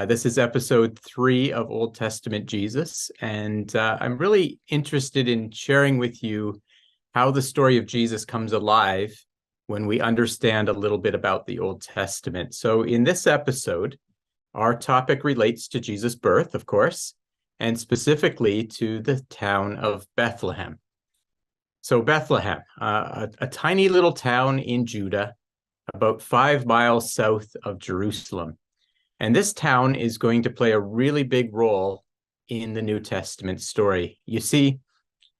This is episode 3 of Old Testament Jesus, and I'm really interested in sharing with you how the story of Jesus comes alive when we understand a little bit about the Old Testament. So in this episode, our topic relates to Jesus' birth, of course, and specifically to the town of Bethlehem. So Bethlehem, a tiny little town in Judah, about 5 miles south of Jerusalem. And this town is going to play a really big role in the New Testament story. You see,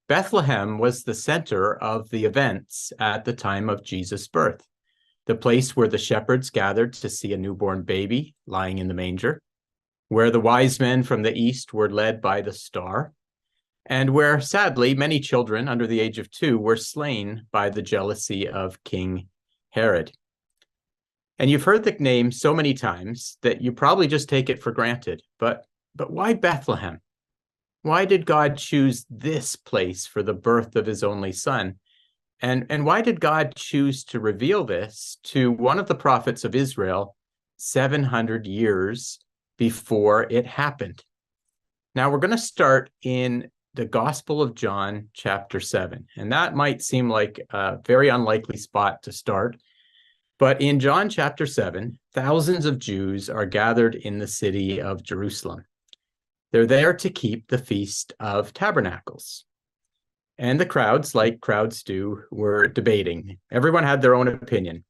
Bethlehem was the center of the events at the time of Jesus' birth, the place where the shepherds gathered to see a newborn baby lying in the manger, where the wise men from the east were led by the star, and where, sadly, many children under the age of 2 were slain by the jealousy of King Herod. And you've heard the name so many times that you probably just take it for granted. But why Bethlehem? Why did God choose this place for the birth of his only son? And why did God choose to reveal this to one of the prophets of Israel 700 years before it happened? Now we're going to start in the Gospel of John, chapter 7. And that might seem like a very unlikely spot to start. But in John chapter 7, thousands of Jews are gathered in the city of Jerusalem. They're there to keep the Feast of Tabernacles. And the crowds, like crowds do, were debating. Everyone had their own opinion.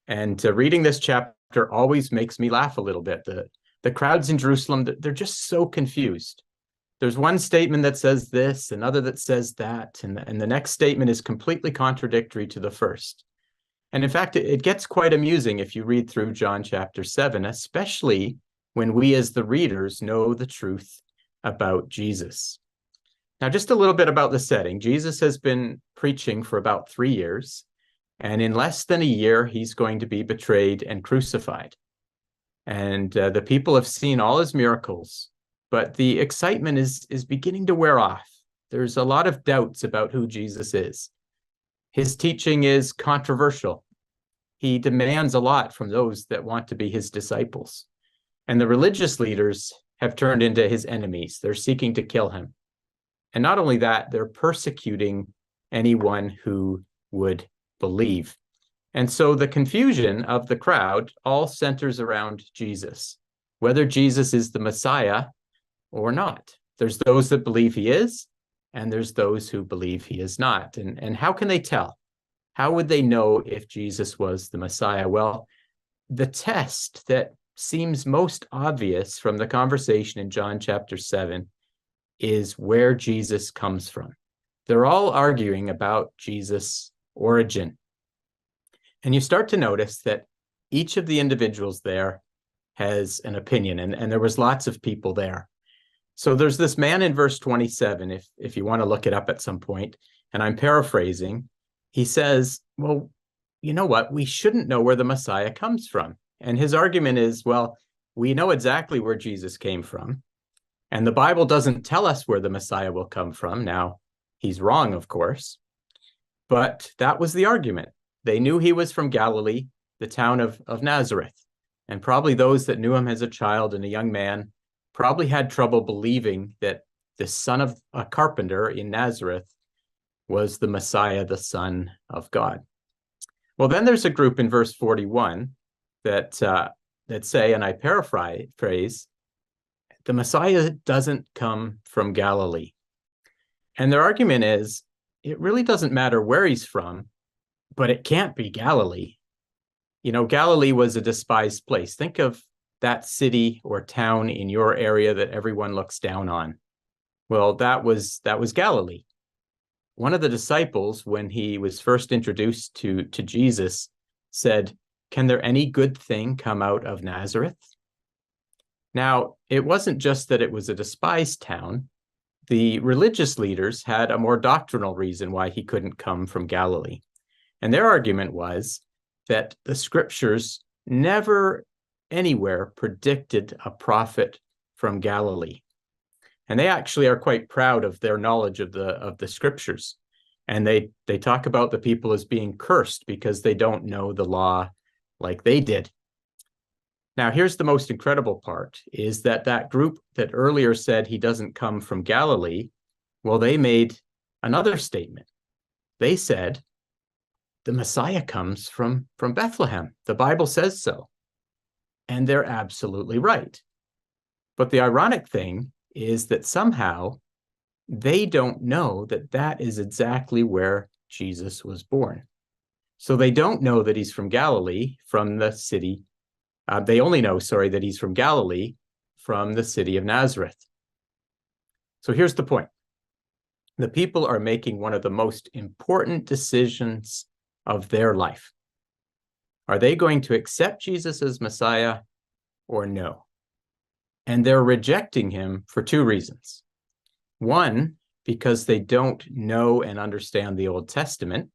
And reading this chapter always makes me laugh a little bit. The crowds in Jerusalem, they're just so confused. There's one statement that says this, another that says that, and the next statement is completely contradictory to the first. And in fact, it gets quite amusing if you read through John chapter 7, especially when we as the readers know the truth about Jesus. Now, just a little bit about the setting. Jesus has been preaching for about 3 years, and in less than a year, he's going to be betrayed and crucified. And the people have seen all his miracles, but the excitement is beginning to wear off. There's a lot of doubts about who Jesus is. His teaching is controversial. He demands a lot from those that want to be his disciples. And the religious leaders have turned into his enemies. They're seeking to kill him. And not only that, they're persecuting anyone who would believe. And so the confusion of the crowd all centers around Jesus, whether Jesus is the Messiah or not. There's those that believe he is, and there's those who believe he is not. And how can they tell? How would they know if Jesus was the Messiah? Well, the test that seems most obvious from the conversation in John chapter 7 is where Jesus comes from. They're all arguing about Jesus' origin. And you start to notice that each of the individuals there has an opinion, and there was lots of people there. So there's this man in verse 27, if you want to look it up at some point, and I'm paraphrasing. He says, well, you know what? We shouldn't know where the Messiah comes from. And his argument is, well, we know exactly where Jesus came from, and the Bible doesn't tell us where the Messiah will come from. Now, he's wrong, of course, but that was the argument. They knew he was from Galilee, the town of Nazareth, and probably those that knew him as a child and a young man probably had trouble believing that the son of a carpenter in Nazareth was the Messiah, the Son of God. Well, then there's a group in verse 41 that say, and I paraphrase, the Messiah doesn't come from Galilee. And their argument is, it really doesn't matter where he's from, but it can't be Galilee. You know, Galilee was a despised place. Think of that city or town in your area that everyone looks down on. Well, that was Galilee. One of the disciples, when he was first introduced to Jesus, said, "Can there any good thing come out of Nazareth?" Now, it wasn't just that it was a despised town. The religious leaders had a more doctrinal reason why he couldn't come from Galilee. And their argument was that the scriptures never anywhere predicted a prophet from Galilee. And they actually are quite proud of their knowledge of the scriptures. And they talk about the people as being cursed because they don't know the law like they did. Now, here's the most incredible part, is that that group that earlier said he doesn't come from Galilee, well, they made another statement. They said, the Messiah comes from Bethlehem. The Bible says so. And they're absolutely right. But the ironic thing is that somehow they don't know that that is exactly where Jesus was born. So they don't know that he's from Galilee, from the city. They only know, that he's from Galilee, from the city of Nazareth. So here's the point. The people are making one of the most important decisions of their life. Are they going to accept Jesus as Messiah or no? And they're rejecting him for two reasons. One, because they don't know and understand the Old Testament.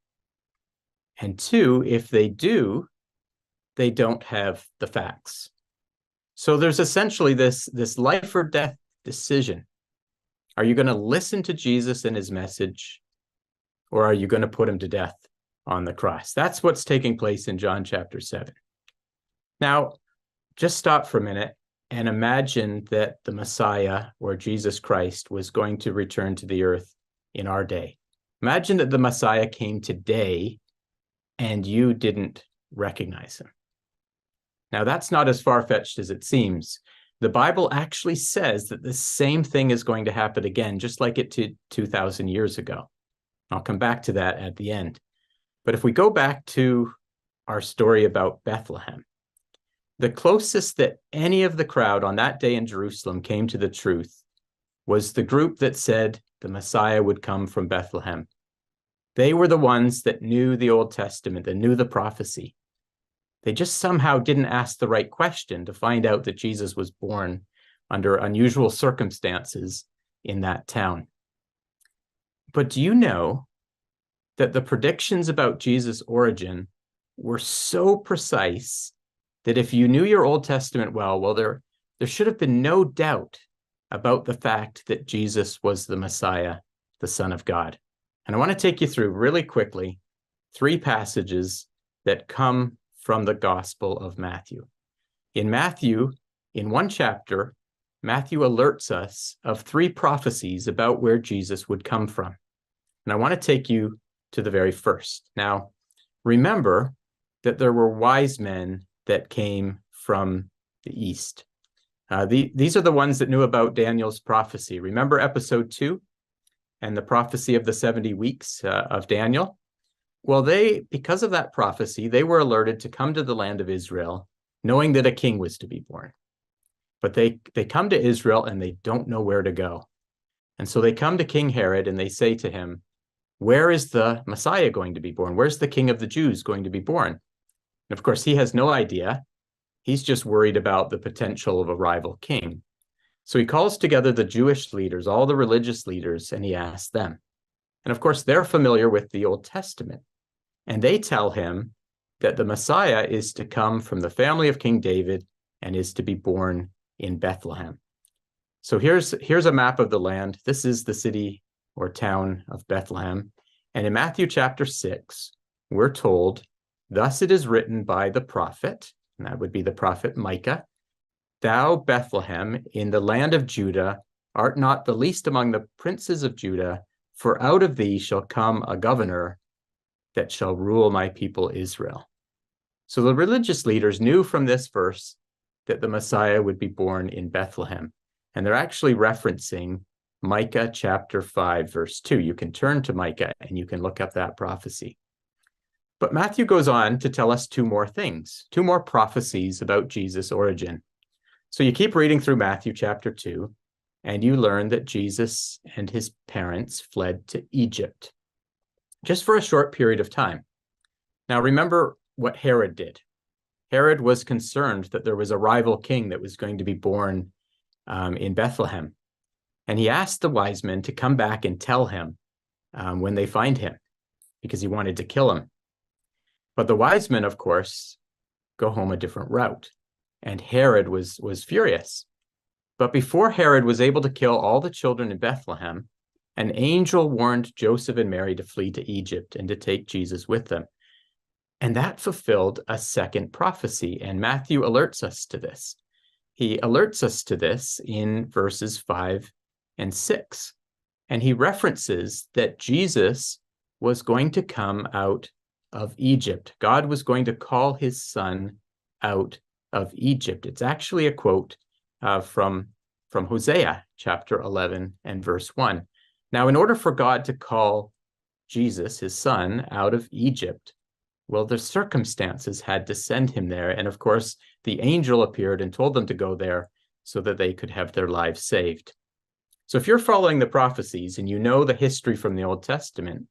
And two, if they do, they don't have the facts. So there's essentially this life or death decision. Are you going to listen to Jesus and his message, or are you going to put him to death on the cross? That's what's taking place in John chapter 7. Now, just stop for a minute and imagine that the Messiah, or Jesus Christ, was going to return to the earth in our day. Imagine that the Messiah came today and you didn't recognize him. Now, that's not as far-fetched as it seems. The Bible actually says that the same thing is going to happen again, just like it did 2,000 years ago. I'll come back to that at the end. But if we go back to our story about Bethlehem, the closest that any of the crowd on that day in Jerusalem came to the truth was the group that said the Messiah would come from Bethlehem. They were the ones that knew the Old Testament, that knew the prophecy. They just somehow didn't ask the right question to find out that Jesus was born under unusual circumstances in that town. But do you know that the predictions about Jesus' origin were so precise that if you knew your Old Testament well, there should have been no doubt about the fact that Jesus was the Messiah, the Son of God. And I want to take you through really quickly 3 passages that come from the Gospel of Matthew. In Matthew, in one chapter, Matthew alerts us of 3 prophecies about where Jesus would come from. And I want to take you to the very first. Now, remember that there were wise men that came from the east. These are the ones that knew about Daniel's prophecy. Remember episode 2 and the prophecy of the 70 weeks of Daniel? Well, because of that prophecy, they were alerted to come to the land of Israel, knowing that a king was to be born. But they come to Israel and they don't know where to go. And so they come to King Herod and they say to him, where is the Messiah going to be born? Where's the King of the Jews going to be born? And of course, he has no idea. He's just worried about the potential of a rival king. So he calls together the Jewish leaders, all the religious leaders, and he asks them. And of course, they're familiar with the Old Testament. And they tell him that the Messiah is to come from the family of King David and is to be born in Bethlehem. So here's a map of the land. This is the city or town of Bethlehem. And in Matthew chapter 6, we're told, thus it is written by the prophet, and that would be the prophet Micah, thou Bethlehem in the land of Judah art not the least among the princes of Judah, for out of thee shall come a governor that shall rule my people Israel. So the religious leaders knew from this verse that the Messiah would be born in Bethlehem. And they're actually referencing Micah chapter 5, verse 2. You can turn to Micah and you can look up that prophecy. But Matthew goes on to tell us 2 more things, 2 more prophecies about Jesus' origin. So you keep reading through Matthew chapter 2, and you learn that Jesus and his parents fled to Egypt, just for a short period of time. Now remember what Herod did. Herod was concerned that there was a rival king that was going to be born in Bethlehem. And he asked the wise men to come back and tell him when they find him, because he wanted to kill him. But the wise men, of course, go home a different route. And Herod was furious. But before Herod was able to kill all the children in Bethlehem, an angel warned Joseph and Mary to flee to Egypt and to take Jesus with them. And that fulfilled a second prophecy. And Matthew alerts us to this. He alerts us to this in verses 5 and 6. And he references that Jesus was going to come out of Egypt. God was going to call his son out of Egypt. It's actually a quote from Hosea chapter 11 and verse 1. Now, in order for God to call Jesus, his son, out of Egypt, well, the circumstances had to send him there. And of course, the angel appeared and told them to go there so that they could have their lives saved. So if you're following the prophecies and you know the history from the Old Testament,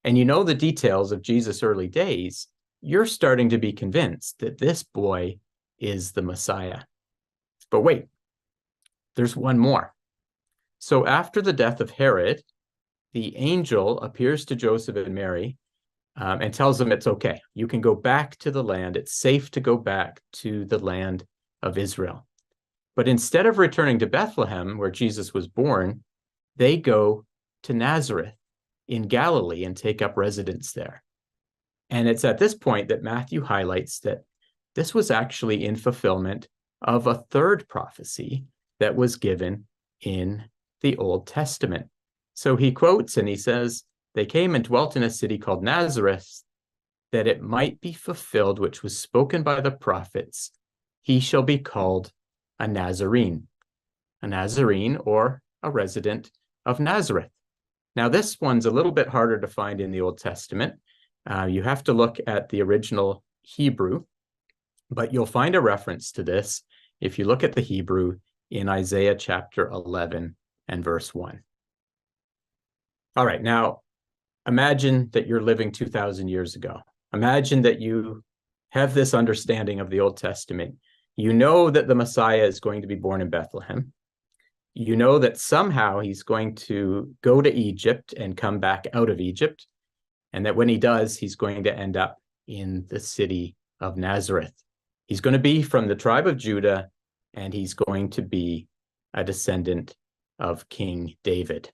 and you know the details of Jesus' early days, you're starting to be convinced that this boy is the Messiah. But wait, there's one more. So after the death of Herod, the angel appears to Joseph and Mary and tells them it's okay. You can go back to the land. It's safe to go back to the land of Israel. But instead of returning to Bethlehem, where Jesus was born, they go to Nazareth in Galilee and take up residence there. And it's at this point that Matthew highlights that this was actually in fulfillment of a third prophecy that was given in the Old Testament. So he quotes and he says, "They came and dwelt in a city called Nazareth, that it might be fulfilled, which was spoken by the prophets, he shall be called a Nazarene." A Nazarene, or a resident of Nazareth. Now, this one's a little bit harder to find in the Old Testament. You have to look at the original Hebrew, but you'll find a reference to this if you look at the Hebrew in Isaiah chapter 11 and verse 1. All right, now imagine that you're living 2,000 years ago. Imagine that you have this understanding of the Old Testament. You know that the Messiah is going to be born in Bethlehem. You know that somehow he's going to go to Egypt and come back out of Egypt, and that when he does, he's going to end up in the city of Nazareth. He's going to be from the tribe of Judah, and he's going to be a descendant of King David.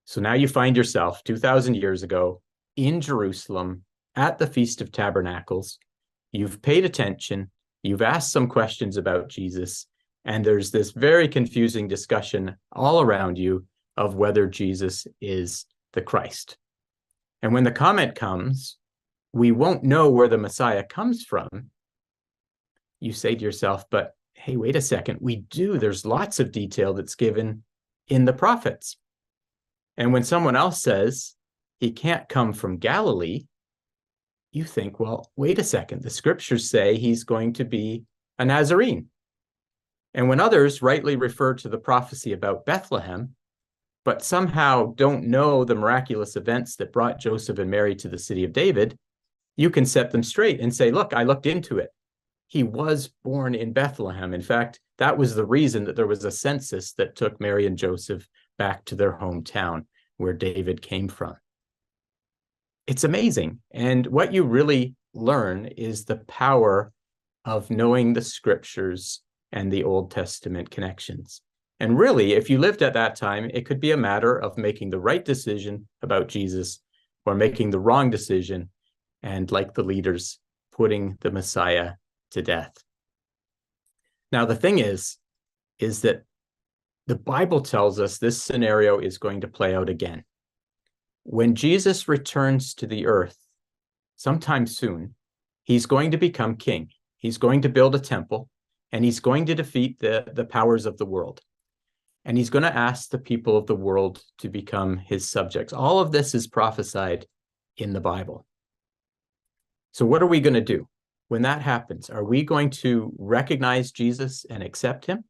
So now you find yourself 2,000 years ago in Jerusalem at the Feast of Tabernacles. You've paid attention. You've asked some questions about Jesus. And there's this very confusing discussion all around you of whether Jesus is the Christ. And when the comment comes, we won't know where the Messiah comes from, you say to yourself, but hey, wait a second, we do. There's lots of detail that's given in the prophets. And when someone else says he can't come from Galilee, you think, well, wait a second, the scriptures say he's going to be a Nazarene. And when others rightly refer to the prophecy about Bethlehem, but somehow don't know the miraculous events that brought Joseph and Mary to the city of David, you can set them straight and say, look, I looked into it. He was born in Bethlehem. In fact, that was the reason that there was a census that took Mary and Joseph back to their hometown where David came from. It's amazing. And what you really learn is the power of knowing the scriptures and the Old Testament connections. And really, if you lived at that time, it could be a matter of making the right decision about Jesus or making the wrong decision, and like the leaders, putting the Messiah to death. Now, the thing is that the Bible tells us this scenario is going to play out again. When Jesus returns to the earth sometime soon, he's going to become king. He's going to build a temple, and he's going to defeat the powers of the world. And he's going to ask the people of the world to become his subjects. All of this is prophesied in the Bible. So what are we going to do when that happens? Are we going to recognize Jesus and accept him?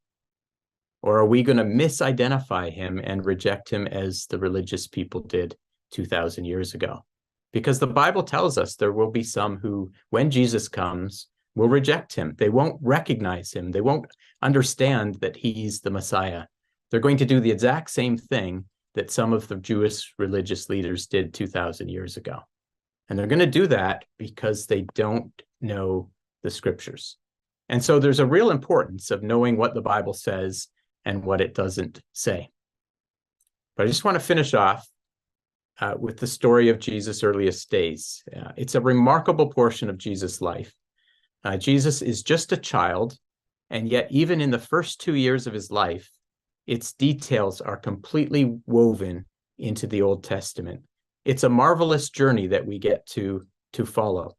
Or are we going to misidentify him and reject him as the religious people did 2,000 years ago? Because the Bible tells us there will be some who, when Jesus comes, will reject him. They won't recognize him. They won't understand that he's the Messiah. They're going to do the exact same thing that some of the Jewish religious leaders did 2,000 years ago. And they're going to do that because they don't know the scriptures. And so there's a real importance of knowing what the Bible says and what it doesn't say. But I just want to finish off with the story of Jesus' earliest days. It's a remarkable portion of Jesus' life. Jesus is just a child, and yet even in the first 2 years of his life, its details are completely woven into the Old Testament. It's a marvelous journey that we get to follow.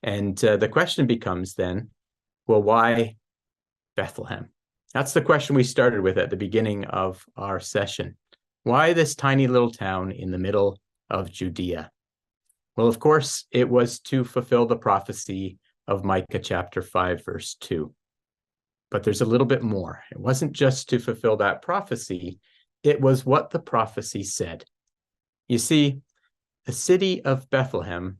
And the question becomes then, well, why Bethlehem? That's the question we started with at the beginning of our session. Why this tiny little town in the middle of Judea? Well, of course, it was to fulfill the prophecy of Micah chapter 5, verse 2. But there's a little bit more. It wasn't just to fulfill that prophecy, it was what the prophecy said. You see, the city of Bethlehem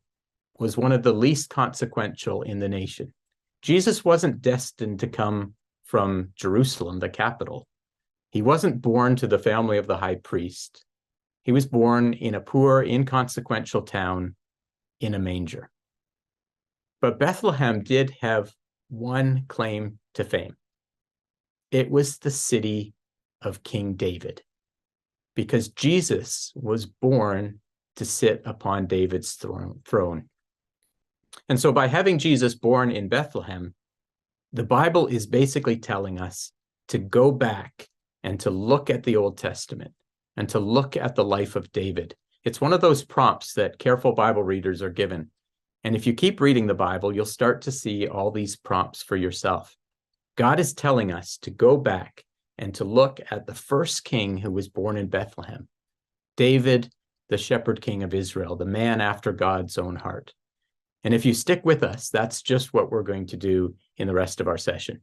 was one of the least consequential in the nation. Jesus wasn't destined to come from Jerusalem, the capital. He wasn't born to the family of the high priest. He was born in a poor, inconsequential town in a manger. But Bethlehem did have one claim to fame. It was the city of King David, because Jesus was born to sit upon David's throne. And so by having Jesus born in Bethlehem, the Bible is basically telling us to go back and to look at the Old Testament and to look at the life of David. It's one of those prompts that careful Bible readers are given. And if you keep reading the Bible, you'll start to see all these prompts for yourself. God is telling us to go back and to look at the first king who was born in Bethlehem, David, the shepherd king of Israel, the man after God's own heart. And if you stick with us, that's just what we're going to do in the rest of our session.